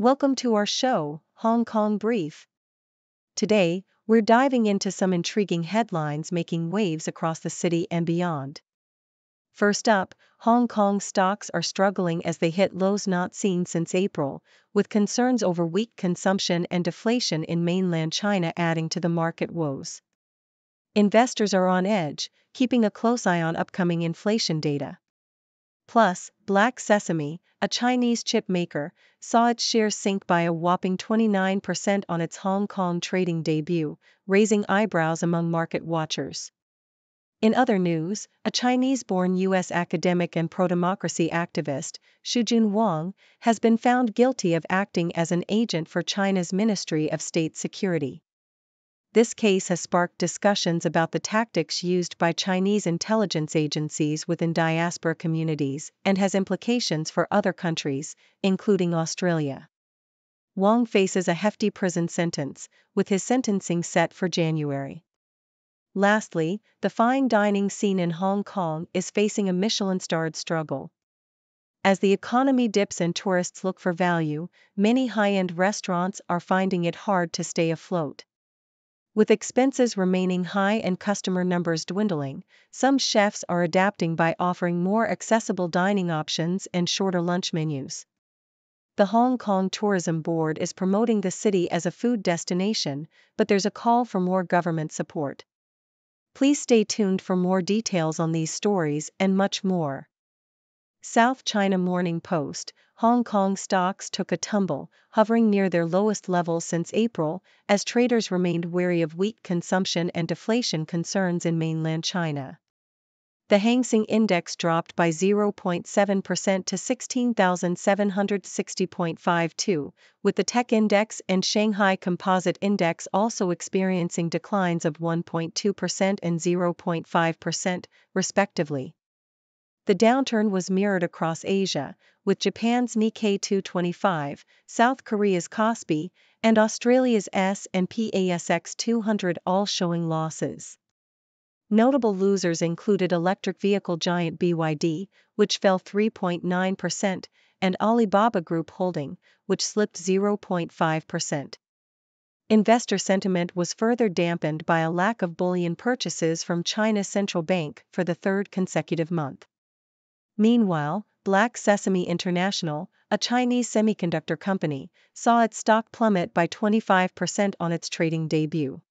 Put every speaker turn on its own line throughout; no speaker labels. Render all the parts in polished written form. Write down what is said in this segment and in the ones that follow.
Welcome to our show, Hong Kong Brief. Today, we're diving into some intriguing headlines making waves across the city and beyond. First up, Hong Kong stocks are struggling as they hit lows not seen since April, with concerns over weak consumption and deflation in mainland China adding to the market woes. Investors are on edge, keeping a close eye on upcoming inflation data. Plus, Black Sesame, a Chinese chip maker, saw its shares sink by a whopping 29% on its Hong Kong trading debut, raising eyebrows among market watchers. In other news, a Chinese-born U.S. academic and pro-democracy activist, Shujun Wang, has been found guilty of acting as an agent for China's Ministry of State Security. This case has sparked discussions about the tactics used by Chinese intelligence agencies within diaspora communities and has implications for other countries, including Australia. Wang faces a hefty prison sentence, with his sentencing set for January. Lastly, the fine dining scene in Hong Kong is facing a Michelin-starred struggle. As the economy dips and tourists look for value, many high-end restaurants are finding it hard to stay afloat. With expenses remaining high and customer numbers dwindling, some chefs are adapting by offering more accessible dining options and shorter lunch menus. The Hong Kong Tourism Board is promoting the city as a food destination, but there's a call for more government support. Please stay tuned for more details on these stories and much more. South China Morning Post, Hong Kong stocks took a tumble, hovering near their lowest level since April, as traders remained wary of weak consumption and deflation concerns in mainland China. The Hang Seng Index dropped by 0.7% to 16,760.52, with the Tech Index and Shanghai Composite Index also experiencing declines of 1.2% and 0.5%, respectively. The downturn was mirrored across Asia, with Japan's Nikkei 225, South Korea's Kospi, and Australia's S&P ASX 200 all showing losses. Notable losers included electric vehicle giant BYD, which fell 3.9%, and Alibaba Group Holding, which slipped 0.5%. Investor sentiment was further dampened by a lack of bullion purchases from China's central bank for the third consecutive month. Meanwhile, Black Sesame International, a Chinese semiconductor company, saw its stock plummet by 25% on its trading debut.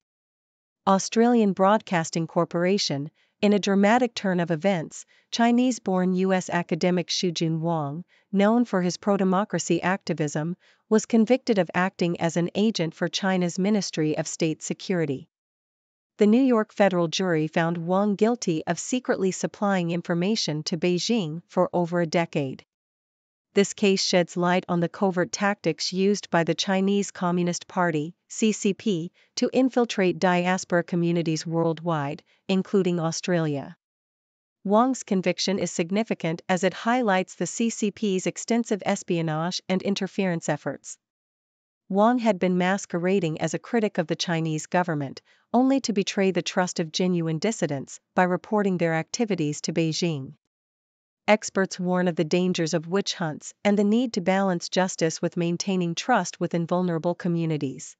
Australian Broadcasting Corporation, in a dramatic turn of events, Chinese-born U.S. academic Shujun Wang, known for his pro-democracy activism, was convicted of acting as an agent for China's Ministry of State Security. The New York federal jury found Wang guilty of secretly supplying information to Beijing for over a decade. This case sheds light on the covert tactics used by the Chinese Communist Party, CCP, to infiltrate diaspora communities worldwide, including Australia. Wang's conviction is significant as it highlights the CCP's extensive espionage and interference efforts. Wang had been masquerading as a critic of the Chinese government, only to betray the trust of genuine dissidents by reporting their activities to Beijing. Experts warn of the dangers of witch hunts and the need to balance justice with maintaining trust within vulnerable communities.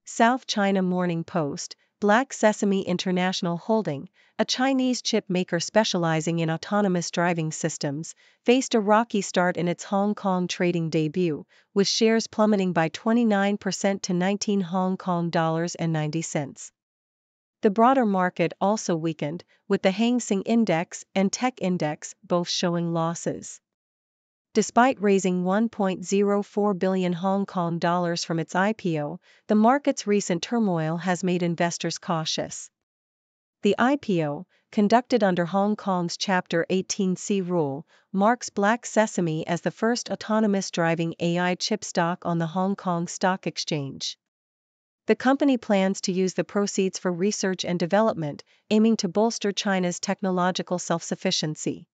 South China Morning Post, Black Sesame International Holding, a Chinese chip maker specializing in autonomous driving systems, faced a rocky start in its Hong Kong trading debut, with shares plummeting by 29% to 19 Hong Kong dollars and 90 cents. The broader market also weakened, with the Hang Seng Index and Tech Index both showing losses. Despite raising 1.04 billion Hong Kong dollars from its IPO, the market's recent turmoil has made investors cautious. The IPO, conducted under Hong Kong's Chapter 18C rule, marks Black Sesame as the first autonomous driving AI chip stock on the Hong Kong Stock Exchange. The company plans to use the proceeds for research and development, aiming to bolster China's technological self-sufficiency.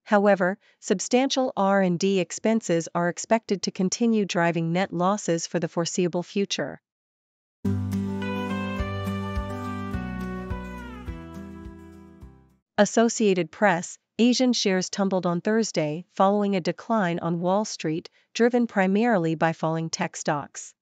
However, substantial R&D expenses are expected to continue driving net losses for the foreseeable future. Associated Press, Asian shares tumbled on Thursday following a decline on Wall Street, driven primarily by falling tech stocks.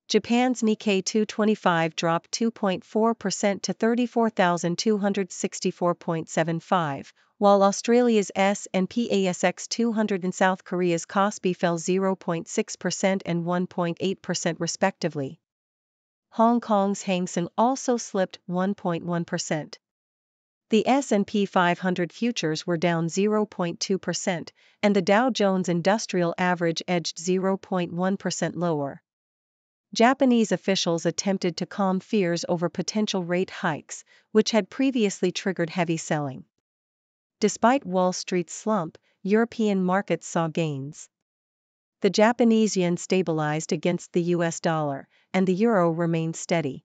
Japan's Nikkei 225 dropped 2.4% to 34,264.75, while Australia's S&P ASX 200 and South Korea's Kospi fell 0.6% and 1.8% respectively. Hong Kong's Hang Seng also slipped 1.1%. The S&P 500 futures were down 0.2%, and the Dow Jones Industrial Average edged 0.1% lower. Japanese officials attempted to calm fears over potential rate hikes, which had previously triggered heavy selling. Despite Wall Street's slump, European markets saw gains. The Japanese yen stabilized against the US dollar, and the euro remained steady.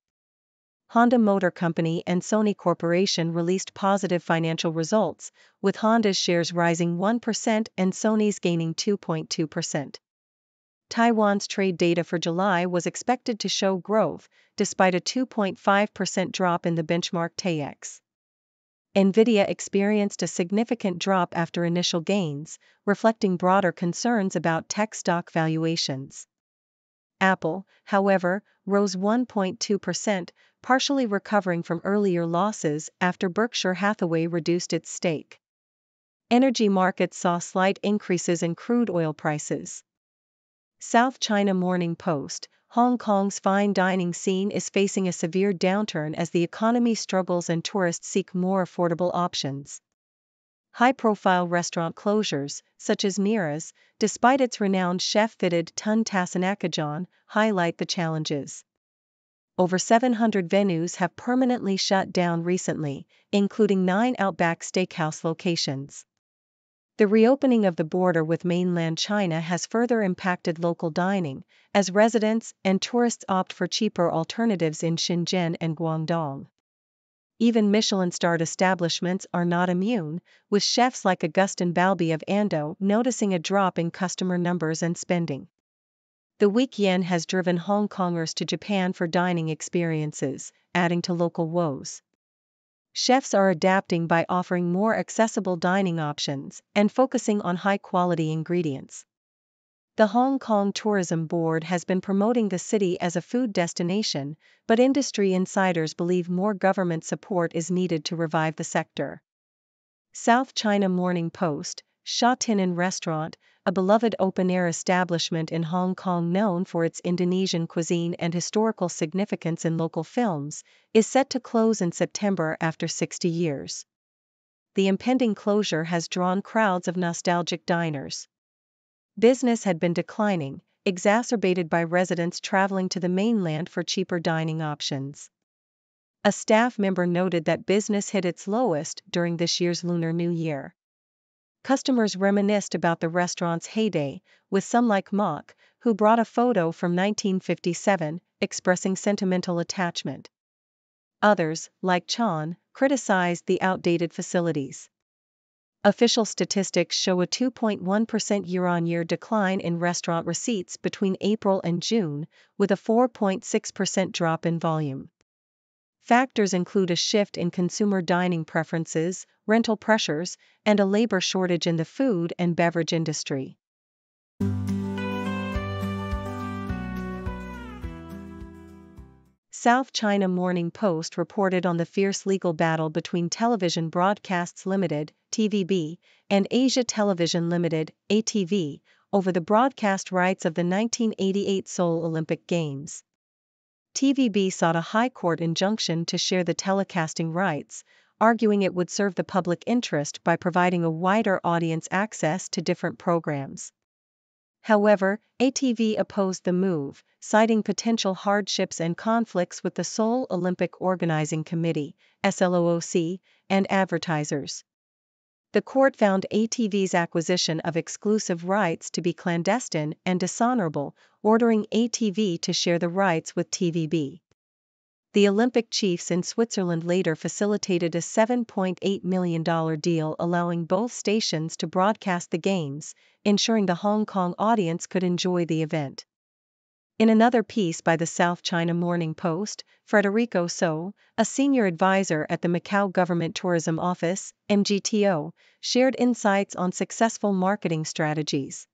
Honda Motor Company and Sony Corporation released positive financial results, with Honda's shares rising 1% and Sony's gaining 2.2%. Taiwan's trade data for July was expected to show growth, despite a 2.5% drop in the benchmark TAIEX. Nvidia experienced a significant drop after initial gains, reflecting broader concerns about tech stock valuations. Apple, however, rose 1.2%, partially recovering from earlier losses after Berkshire Hathaway reduced its stake. Energy markets saw slight increases in crude oil prices. South China Morning Post: Hong Kong's fine dining scene is facing a severe downturn as the economy struggles and tourists seek more affordable options. High-profile restaurant closures, such as Mira's, despite its renowned chef-fitted Tun Tasanakajan, highlight the challenges. Over 700 venues have permanently shut down recently, including 9 Outback Steakhouse locations. The reopening of the border with mainland China has further impacted local dining, as residents and tourists opt for cheaper alternatives in Shenzhen and Guangdong. Even Michelin-starred establishments are not immune, with chefs like Augustin Balbi of Ando noticing a drop in customer numbers and spending. The weak yen has driven Hong Kongers to Japan for dining experiences, adding to local woes. Chefs are adapting by offering more accessible dining options and focusing on high-quality ingredients. The Hong Kong Tourism Board has been promoting the city as a food destination, but industry insiders believe more government support is needed to revive the sector. South China Morning Post: Sha Tin Restaurant, a beloved open-air establishment in Hong Kong known for its Indonesian cuisine and historical significance in local films, is set to close in September after 60 years. The impending closure has drawn crowds of nostalgic diners. Business had been declining, exacerbated by residents traveling to the mainland for cheaper dining options. A staff member noted that business hit its lowest during this year's Lunar New Year. Customers reminisced about the restaurant's heyday, with some like Mock, who brought a photo from 1957, expressing sentimental attachment. Others, like Chan, criticized the outdated facilities. Official statistics show a 2.1% year-on-year decline in restaurant receipts between April and June, with a 4.6% drop in volume. Factors include a shift in consumer dining preferences, rental pressures, and a labor shortage in the food and beverage industry. South China Morning Post reported on the fierce legal battle between Television Broadcasts Limited, TVB, and Asia Television Limited, ATV, over the broadcast rights of the 1988 Seoul Olympic Games. TVB sought a high court injunction to share the telecasting rights, arguing it would serve the public interest by providing a wider audience access to different programs. However, ATV opposed the move, citing potential hardships and conflicts with the Seoul Olympic Organizing Committee, SLOOC, and advertisers. The court found ATV's acquisition of exclusive rights to be clandestine and dishonorable, ordering ATV to share the rights with TVB. The Olympic chiefs in Switzerland later facilitated a $7.8 million deal allowing both stations to broadcast the games, ensuring the Hong Kong audience could enjoy the event. In another piece by the South China Morning Post, Frederico So, a senior advisor at the Macau Government Tourism Office, MGTO, shared insights on successful marketing strategies.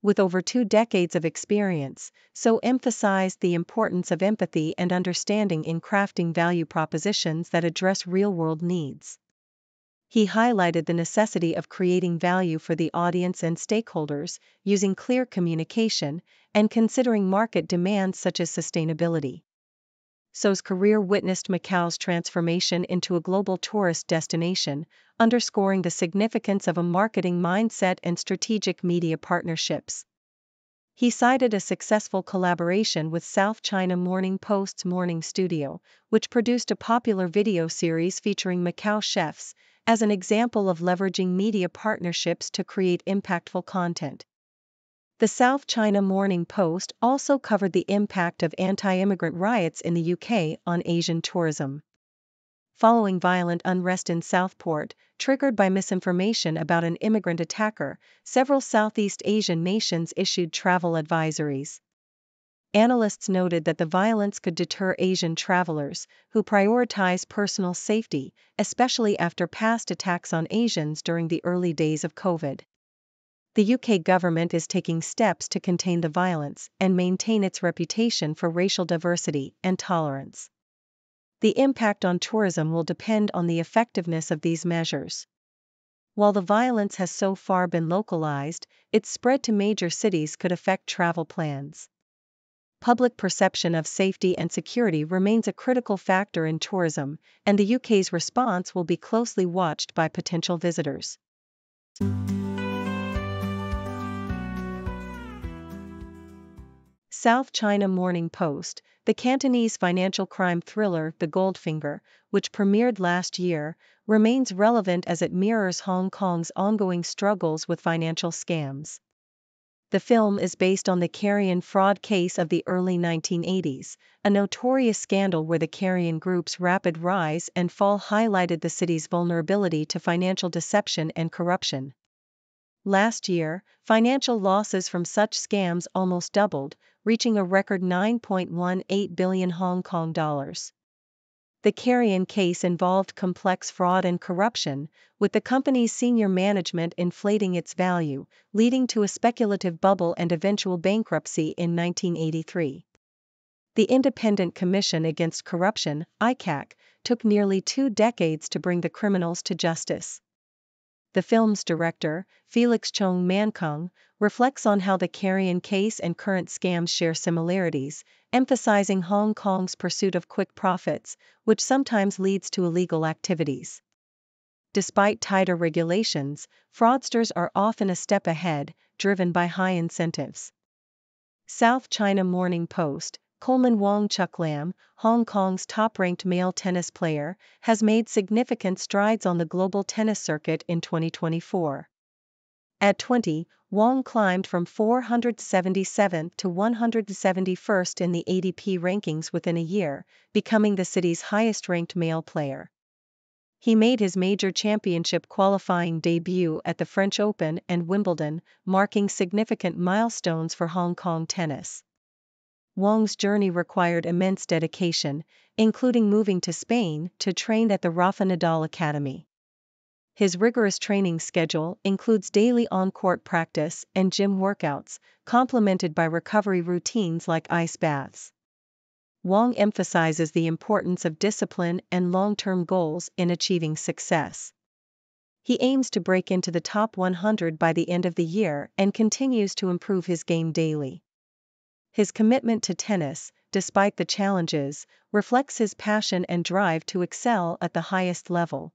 With over 2 decades of experience, So emphasized the importance of empathy and understanding in crafting value propositions that address real-world needs. He highlighted the necessity of creating value for the audience and stakeholders, using clear communication, and considering market demands such as sustainability. So's career witnessed Macau's transformation into a global tourist destination, underscoring the significance of a marketing mindset and strategic media partnerships. He cited a successful collaboration with South China Morning Post's Morning Studio, which produced a popular video series featuring Macau chefs, as an example of leveraging media partnerships to create impactful content. The South China Morning Post also covered the impact of anti-immigrant riots in the UK on Asian tourism. Following violent unrest in Southport, triggered by misinformation about an immigrant attacker, several Southeast Asian nations issued travel advisories. Analysts noted that the violence could deter Asian travelers, who prioritize personal safety, especially after past attacks on Asians during the early days of COVID. The UK government is taking steps to contain the violence and maintain its reputation for racial diversity and tolerance. The impact on tourism will depend on the effectiveness of these measures. While the violence has so far been localized, its spread to major cities could affect travel plans. Public perception of safety and security remains a critical factor in tourism, and the UK's response will be closely watched by potential visitors. South China Morning Post, the Cantonese financial crime thriller The Goldfinger, which premiered last year, remains relevant as it mirrors Hong Kong's ongoing struggles with financial scams. The film is based on the carrion fraud case of the early 1980s, a notorious scandal where the carrion group's rapid rise and fall highlighted the city's vulnerability to financial deception and corruption. Last year, financial losses from such scams almost doubled, reaching a record 9.18 billion Hong Kong dollars. The carrion case involved complex fraud and corruption, with the company's senior management inflating its value, leading to a speculative bubble and eventual bankruptcy in 1983. The Independent Commission Against Corruption, ICAC, took nearly 2 decades to bring the criminals to justice. The film's director, Felix Chong Mankung, reflects on how the carrion case and current scams share similarities, emphasizing Hong Kong's pursuit of quick profits, which sometimes leads to illegal activities. Despite tighter regulations, fraudsters are often a step ahead, driven by high incentives. South China Morning Post, Coleman Wong Chuk Lam, Hong Kong's top-ranked male tennis player, has made significant strides on the global tennis circuit in 2024. At 20, Wong climbed from 477th to 171st in the ADP rankings within a year, becoming the city's highest-ranked male player. He made his major championship qualifying debut at the French Open and Wimbledon, marking significant milestones for Hong Kong tennis. Wong's journey required immense dedication, including moving to Spain to train at the Rafa Nadal Academy. His rigorous training schedule includes daily on-court practice and gym workouts, complemented by recovery routines like ice baths. Wong emphasizes the importance of discipline and long-term goals in achieving success. He aims to break into the top 100 by the end of the year and continues to improve his game daily. His commitment to tennis, despite the challenges, reflects his passion and drive to excel at the highest level.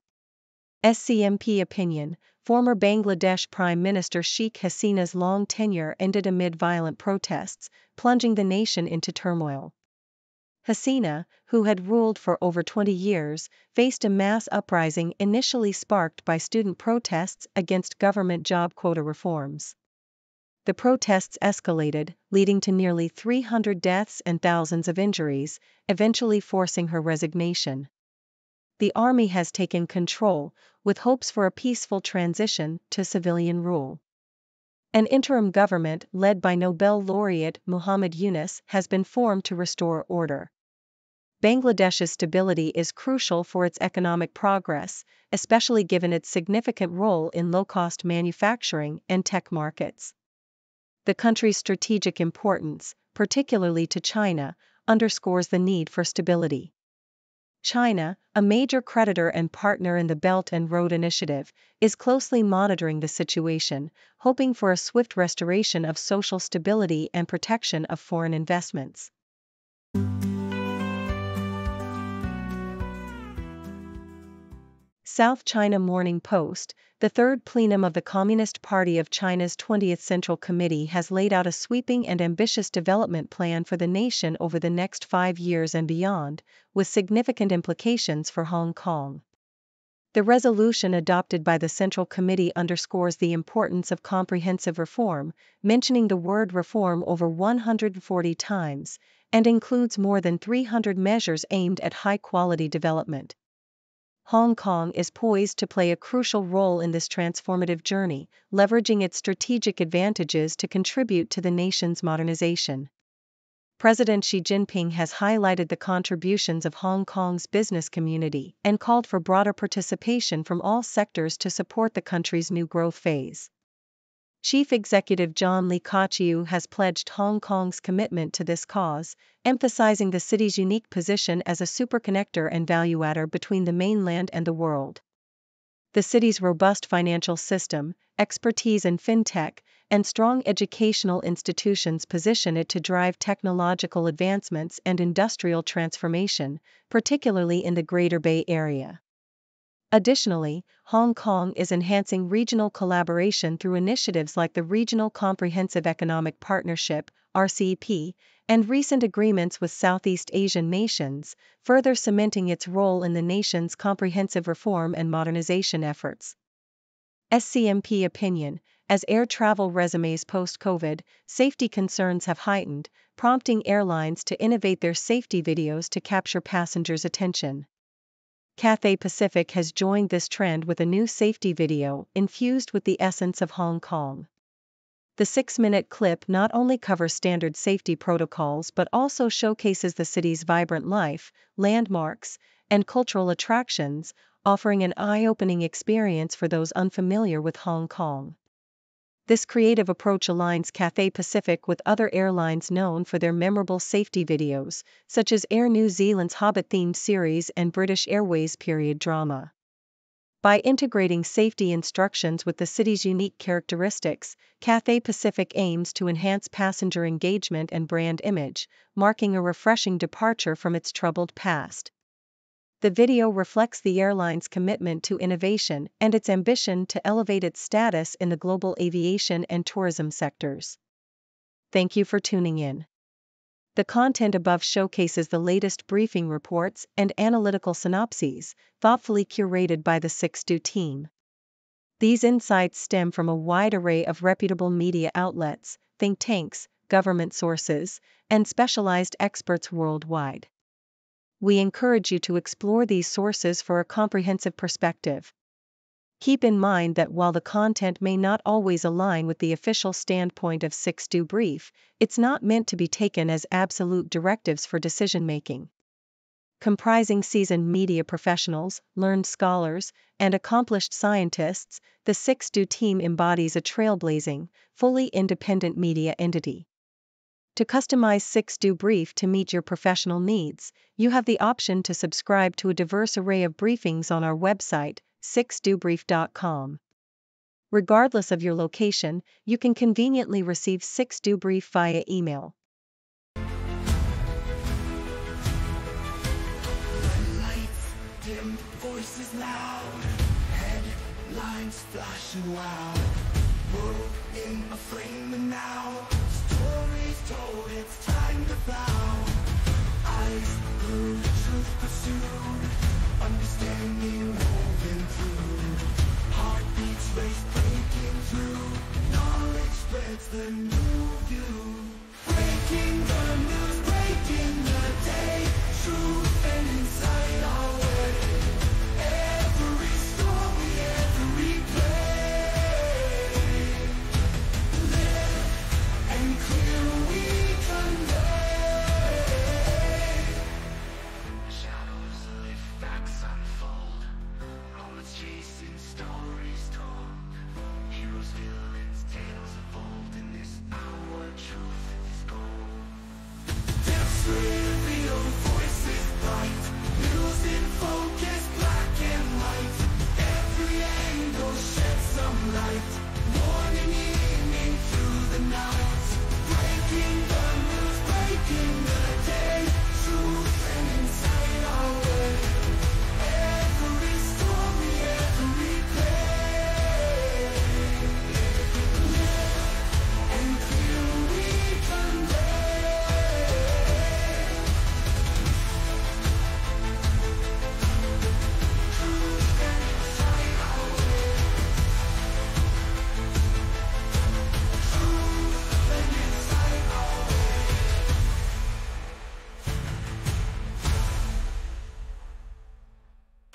SCMP opinion: former Bangladesh Prime Minister Sheikh Hasina's long tenure ended amid violent protests, plunging the nation into turmoil. Hasina, who had ruled for over 20 years, faced a mass uprising initially sparked by student protests against government job quota reforms. The protests escalated, leading to nearly 300 deaths and thousands of injuries, eventually forcing her resignation. The army has taken control, with hopes for a peaceful transition to civilian rule. An interim government led by Nobel laureate Muhammad Yunus has been formed to restore order. Bangladesh's stability is crucial for its economic progress, especially given its significant role in low-cost manufacturing and tech markets. The country's strategic importance, particularly to China, underscores the need for stability. China, a major creditor and partner in the Belt and Road Initiative, is closely monitoring the situation, hoping for a swift restoration of social stability and protection of foreign investments. South China Morning Post, the third plenum of the Communist Party of China's 20th Central Committee has laid out a sweeping and ambitious development plan for the nation over the next 5 years and beyond, with significant implications for Hong Kong. The resolution adopted by the Central Committee underscores the importance of comprehensive reform, mentioning the word reform over 140 times, and includes more than 300 measures aimed at high-quality development. Hong Kong is poised to play a crucial role in this transformative journey, leveraging its strategic advantages to contribute to the nation's modernization. President Xi Jinping has highlighted the contributions of Hong Kong's business community and called for broader participation from all sectors to support the country's new growth phase. Chief Executive John Lee Ka-chiu has pledged Hong Kong's commitment to this cause, emphasizing the city's unique position as a superconnector and value adder between the mainland and the world. The city's robust financial system, expertise in fintech, and strong educational institutions position it to drive technological advancements and industrial transformation, particularly in the Greater Bay Area. Additionally, Hong Kong is enhancing regional collaboration through initiatives like the Regional Comprehensive Economic Partnership, RCEP, and recent agreements with Southeast Asian nations, further cementing its role in the nation's comprehensive reform and modernization efforts. SCMP opinion: as air travel resumes post-COVID, safety concerns have heightened, prompting airlines to innovate their safety videos to capture passengers' attention. Cathay Pacific has joined this trend with a new safety video infused with the essence of Hong Kong. The 6-minute clip not only covers standard safety protocols but also showcases the city's vibrant life, landmarks, and cultural attractions, offering an eye-opening experience for those unfamiliar with Hong Kong. This creative approach aligns Cathay Pacific with other airlines known for their memorable safety videos, such as Air New Zealand's Hobbit-themed series and British Airways' period drama. By integrating safety instructions with the city's unique characteristics, Cathay Pacific aims to enhance passenger engagement and brand image, marking a refreshing departure from its troubled past. The video reflects the airline's commitment to innovation and its ambition to elevate its status in the global aviation and tourism sectors. Thank you for tuning in. The content above showcases the latest briefing reports and analytical synopses, thoughtfully curated by the 6Do team. These insights stem from a wide array of reputable media outlets, think tanks, government sources, and specialized experts worldwide. We encourage you to explore these sources for a comprehensive perspective. Keep in mind that while the content may not always align with the official standpoint of 6Do Brief, it's not meant to be taken as absolute directives for decision-making. Comprising seasoned media professionals, learned scholars, and accomplished scientists, the 6Do team embodies a trailblazing, fully independent media entity. To customize 6Do Brief to meet your professional needs, you have the option to subscribe to a diverse array of briefings on our website, 6dobrief.com. Regardless of your location, you can conveniently receive 6Do Brief via email.
Lights dim, voices loud, headlines flashing wild, world in a flame and now, stories told, it's time to vow. Eyes glued, truth pursued, understanding woven through, heartbeats race breaking through, knowledge spreads the new view. Breaking the news, breaking the day, truth and insight our way. Every story, every play,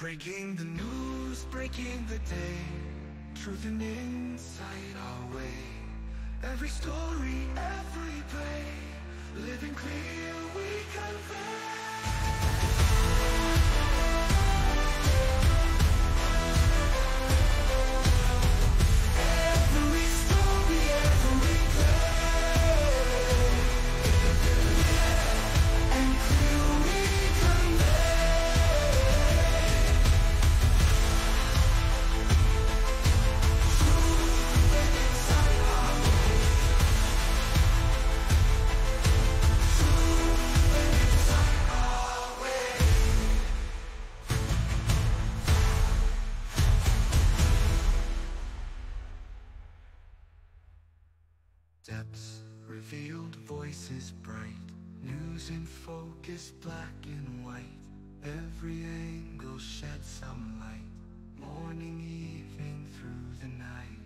Breaking the news, breaking the day, truth and insight our way. Every story, every play, living clear we convey. Every story, every play, and clear we convey. Depths revealed, voices bright, news in focus, black and white. Every angle sheds some light, morning, evening, through the night.